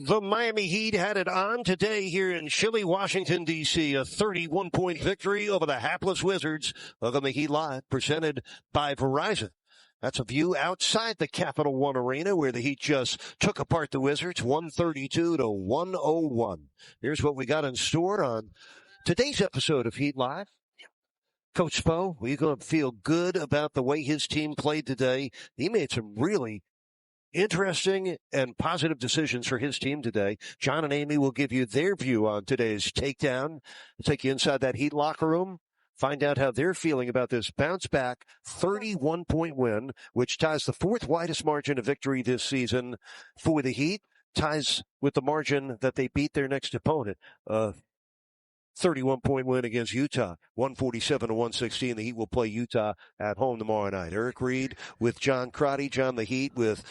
The Miami Heat had it on today here in chilly Washington, D.C. A 31-point victory over the hapless Wizards. Welcome to Heat Live, presented by Verizon. That's a view outside the Capital One Arena where the Heat just took apart the Wizards, 132-101. Here's what we got in store on today's episode of Heat Live. Coach Spo, we're going to feel good about the way his team played today. He made some really interesting and positive decisions for his team today. John and Amy will give you their view on today's takedown. Take you inside that Heat locker room. Find out how they're feeling about this bounce-back 31-point win, which ties the fourth widest margin of victory this season for the Heat. Ties with the margin that they beat their next opponent. 31-point win against Utah, 147-116. The Heat will play Utah at home tomorrow night. Eric Reed with John Crotty. John, the Heat with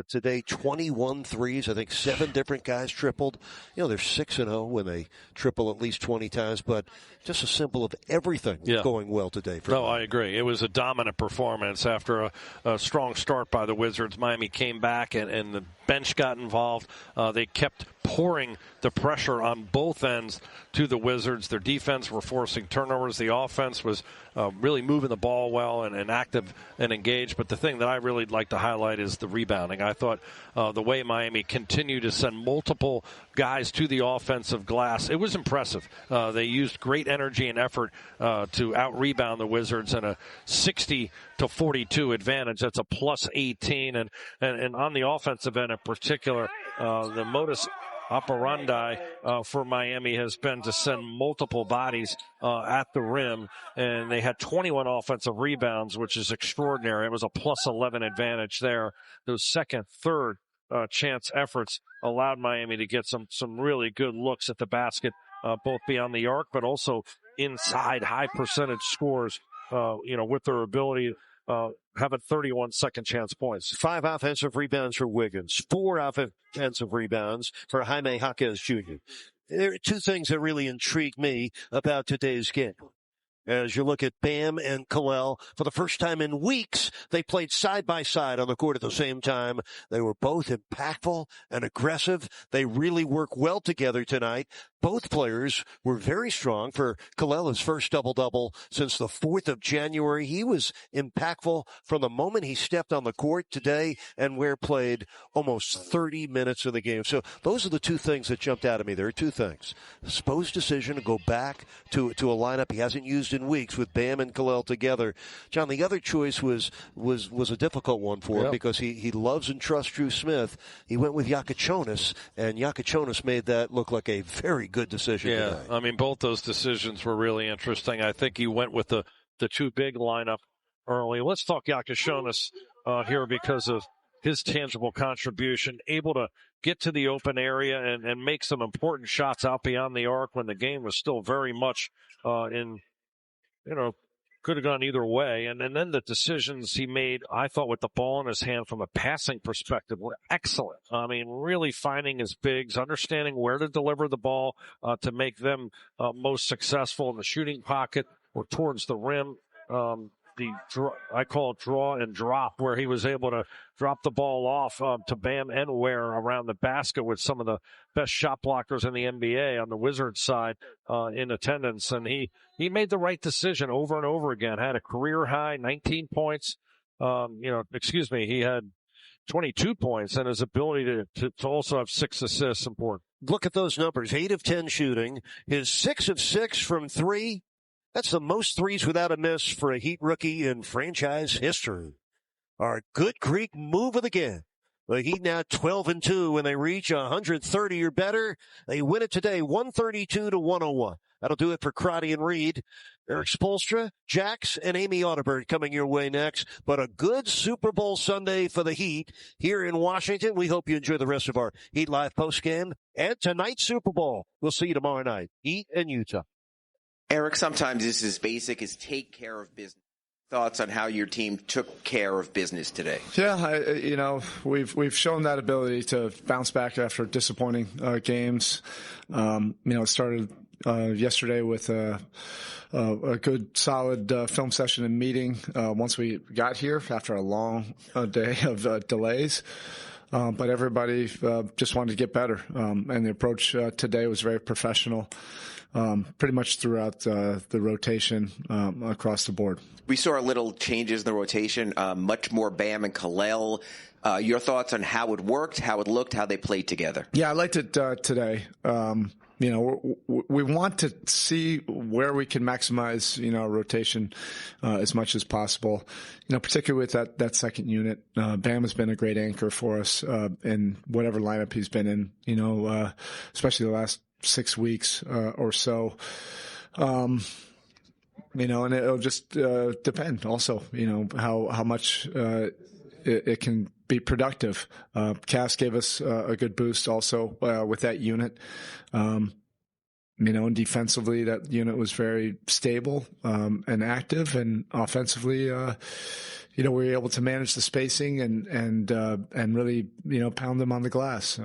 today 21 threes. I think 7 different guys tripled. You know, they're 6-0 when they triple at least 20 times, but just a symbol of everything going well today. No, I agree. It was a dominant performance after a strong start by the Wizards. Miami came back and the bench got involved. They kept pouring the pressure on both ends to the Wizards. Their defense were forcing turnovers. The offense was really moving the ball well and active and engaged. But the thing that I really like to highlight is the rebounding. I thought the way Miami continued to send multiple guys to the offensive glass, it was impressive. They used great energy and effort to out-rebound the Wizards in a 60-42 advantage. That's a plus 18. And on the offensive end in particular, the modus operandi for Miami has been to send multiple bodies at the rim, and they had 21 offensive rebounds, which is extraordinary. It was a plus 11 advantage there. Those second, third chance efforts allowed Miami to get some really good looks at the basket, both beyond the arc, but also inside high percentage scores, with their ability having 31 second chance points. 5 offensive rebounds for Wiggins, 4 offensive rebounds for Jaime Jaquez Jr. There are 2 things that really intrigue me about today's game. As you look at Bam and Kel'el, for the first time in weeks, they played side by side on the court at the same time. They were both impactful and aggressive. They really work well together tonight. Both players were very strong. For Kel'el, his first double-double since the 4th of January. He was impactful from the moment he stepped on the court today, and Ware played almost 30 minutes of the game. So those are the 2 things that jumped out at me. There are 2 things. Spo's decision to go back to a lineup he hasn't used in weeks with Bam and Kel'el together. John, the other choice was a difficult one for him because he loves and trusts Drew Smith. He went with Jakucionis, and Jakucionis made that look like a very good decision today. I mean, both those decisions were really interesting. I think he went with the 2 big lineup early. Let's talk Jakucionis here because of his tangible contribution, able to get to the open area and make some important shots out beyond the arc when the game was still very much could have gone either way. And then the decisions he made, I thought, with the ball in his hand from a passing perspective were excellent. I mean, really finding his bigs, understanding where to deliver the ball to make them most successful in the shooting pocket or towards the rim. I call it draw and drop, where he was able to drop the ball off to Bam and Ware around the basket with some of the best shot blockers in the NBA on the Wizards side in attendance. And he made the right decision over and over again. Had a career high 19 points. He had 22 points, and his ability to also have 6 assists important. Look at those numbers. 8 of 10 shooting. His 6 of 6 from 3. That's the most threes without a miss for a Heat rookie in franchise history. Our Good Greek move of the game. The Heat now 12-2 when they reach 130 or better. They win it today, 132-101. That'll do it for Crotty and Reed. Eric Spoelstra, Jax, and Amy Audibert coming your way next. But a good Super Bowl Sunday for the Heat here in Washington. We hope you enjoy the rest of our Heat Live postgame and tonight's Super Bowl. We'll see you tomorrow night. Heat and Utah. Eric, sometimes this is basic as take care of business. Thoughts on how your team took care of business today? Yeah, we've shown that ability to bounce back after disappointing games. It started yesterday with a good, solid film session and meeting once we got here after a long day of delays. but everybody just wanted to get better. And the approach today was very professional, pretty much throughout the rotation across the board. We saw little changes in the rotation, much more Bam and Kel'el. Your thoughts on how it worked, how it looked, how they played together? Yeah, I liked it today. We want to see where we can maximize, rotation as much as possible. Particularly with that second unit. Bam has been a great anchor for us in whatever lineup he's been in. Especially the last 6 weeks or so. And it'll just depend also, how much it can be productive. Cass gave us a good boost also with that unit. And defensively, that unit was very stable and active, and offensively, we were able to manage the spacing and really, pound them on the glass,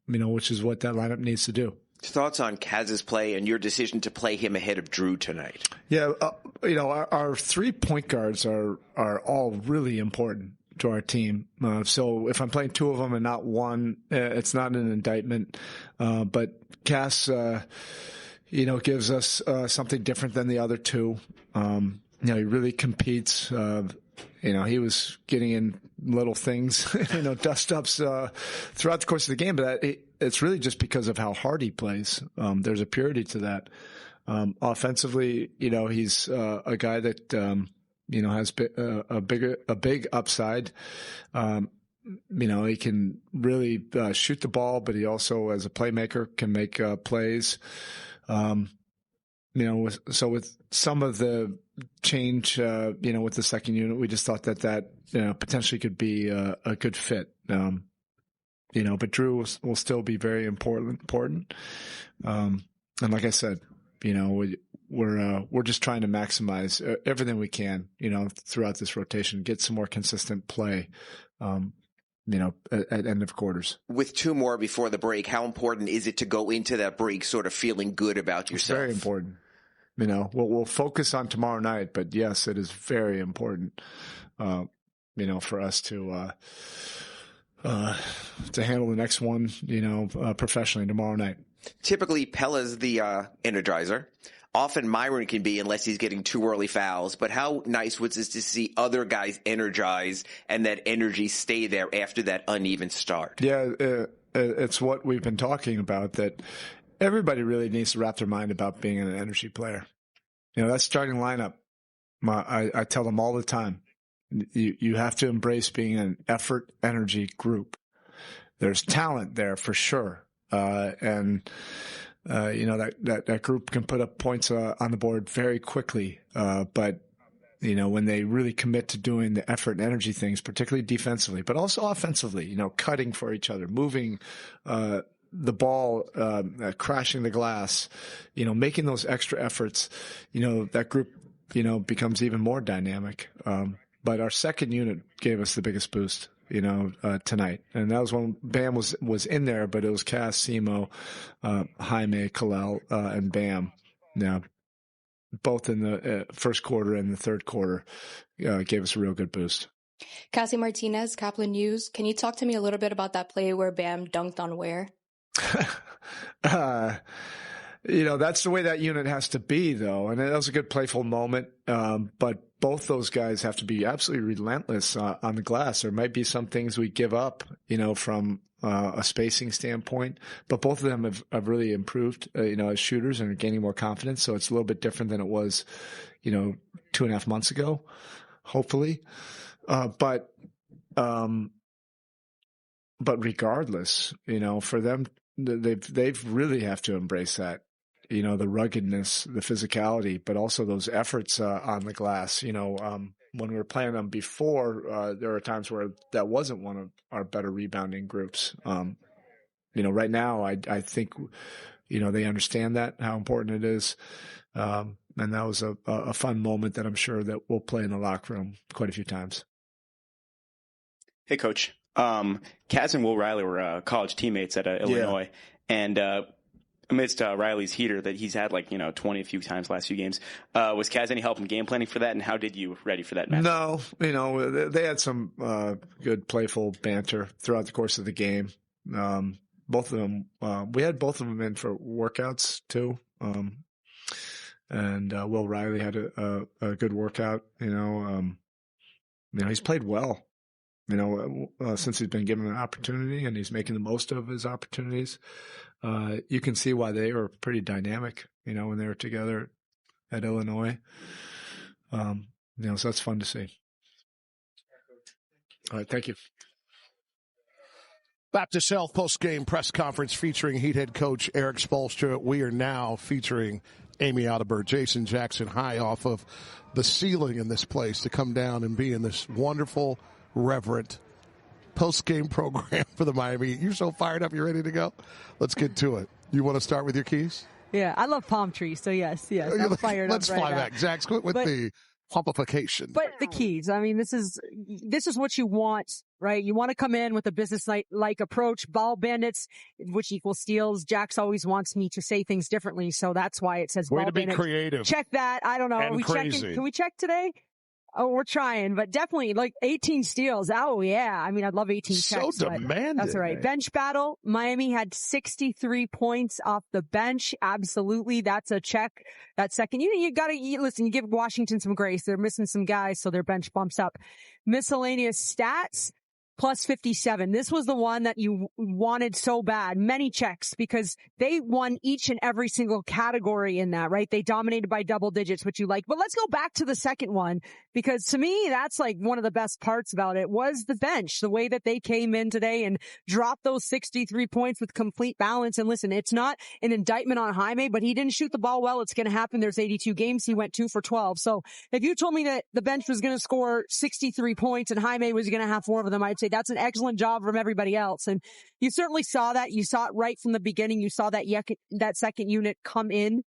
which is what that lineup needs to do. Thoughts on Kaz's play and your decision to play him ahead of Drew tonight? Yeah, our 3 point guards are all really important to our team. So if I'm playing 2 of them and not 1, it's not an indictment. But Cass, gives us something different than the other 2. He really competes. He was getting in little things, dust-ups throughout the course of the game, but it's really just because of how hard he plays. There's a purity to that. Offensively, he's a guy that has a big upside. He can really shoot the ball, but he also, as a playmaker, can make plays. So with some of the change, with the second unit, we just thought that potentially could be a good fit. But Drew will still be very important. And like I said, we're just trying to maximize everything we can, throughout this rotation, get some more consistent play, at end of quarters. With 2 more before the break, how important is it to go into that break sort of feeling good about yourself? It's very important. We'll focus on tomorrow night, but yes, it is very important, for us to handle the next one, professionally tomorrow night. Typically, Pella's the energizer. Often Myron can be, unless he's getting too early fouls. But how nice was it to see other guys energize and that energy stay there after that uneven start? Yeah, it's what we've been talking about, that everybody really needs to wrap their mind about being an energy player. That starting lineup, I tell them all the time, you have to embrace being an effort energy group. There's talent there for sure. That group can put up points on the board very quickly. But when they really commit to doing the effort and energy things, particularly defensively, but also offensively, cutting for each other, moving the ball, crashing the glass, making those extra efforts, that group, becomes even more dynamic. But our second unit gave us the biggest boost, tonight. And that was when Bam was in there, but it was Cass, Simo, Jaime, Kel'el, and Bam. Now, both in the first quarter and the third quarter, gave us a real good boost. Cassie Martinez, Kaplan News. Can you talk to me a little bit about that play where Bam dunked on Ware? That's the way that unit has to be, though. And that was a good playful moment. But both those guys have to be absolutely relentless on the glass. There might be some things we give up, from a spacing standpoint, but both of them have really improved, as shooters and are gaining more confidence. So it's a little bit different than it was, 2.5 months ago, hopefully. But regardless, for them, they've really have to embrace that, the ruggedness, the physicality, but also those efforts on the glass. When we were playing them before, there were times where that wasn't one of our better rebounding groups. Right now, I think, they understand that, how important it is. And that was a fun moment that I'm sure that we'll play in the locker room quite a few times. Hey, Coach. Kaz and Will Riley were college teammates at Illinois. And amidst Riley's heater that he's had 20 a few times last few games. Was Kaz any help in game planning for that, and how did you ready for that match? No, they had some good playful banter throughout the course of the game. Both of them, we had both of them in for workouts too. And Will Riley had a good workout. He's played well. Since he's been given an opportunity and he's making the most of his opportunities. You can see why they were pretty dynamic, when they were together at Illinois. So that's fun to see. All right. Thank you. Baptist Health post-game press conference featuring Heat head coach Eric Spoelstra. We are now featuring Amy Adebayo, Jason Jackson, high off of the ceiling in this place to come down and be in this wonderful, reverent post-game program for the Miami Heat. You're so fired up. You ready to go? Let's get to it. You want to start with your keys? Yeah, I love palm trees, so yes, I'm fired Let's up. Let's fly back. Zach, quit with the pumpification. But the keys, I mean, this is what you want, right? You want to come in with a business-like approach. Ball bandits, which equals steals. Jax always wants me to say things differently, so that's why it says way ball to be bandits. Creative. Check that. I don't know. And Are we crazy. checking? Can we check today? Oh, we're trying, but definitely 18 steals. Oh, yeah. I mean, I'd love 18 checks. So demanding. That's all right. Bench battle. Miami had 63 points off the bench. Absolutely. That's a check. That second, you got to listen, you give Washington some grace. They're missing some guys, so their bench bumps up. Miscellaneous stats. Plus 57. This was the one that you wanted so bad. Many checks because they won each and every single category in that, right? They dominated by double digits, which you like. But let's go back to the second one because to me, that's one of the best parts about it was the bench, the way that they came in today and dropped those 63 points with complete balance. And listen, it's not an indictment on Jaime, but he didn't shoot the ball well. It's going to happen. There's 82 games. He went 2 for 12. So if you told me that the bench was going to score 63 points and Jaime was going to have 4 of them, I'd say that's an excellent job from everybody else. And you certainly saw that. You saw it right from the beginning. You saw that second unit come in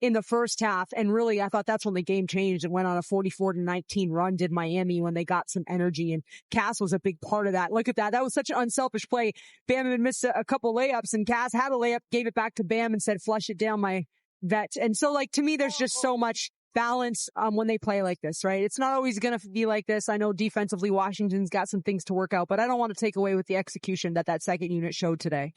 the first half. And really, I thought that's when the game changed and went on a 44-19 run, did Miami, when they got some energy. And Cass was a big part of that. Look at that. That was such an unselfish play. Bam had missed a couple layups and Cass had a layup, gave it back to Bam and said, flush it down my vet. And so to me, there's just so much balance when they play like this, right? It's not always going to be like this. I know defensively Washington's got some things to work out, but I don't want to take away with the execution that second unit showed today.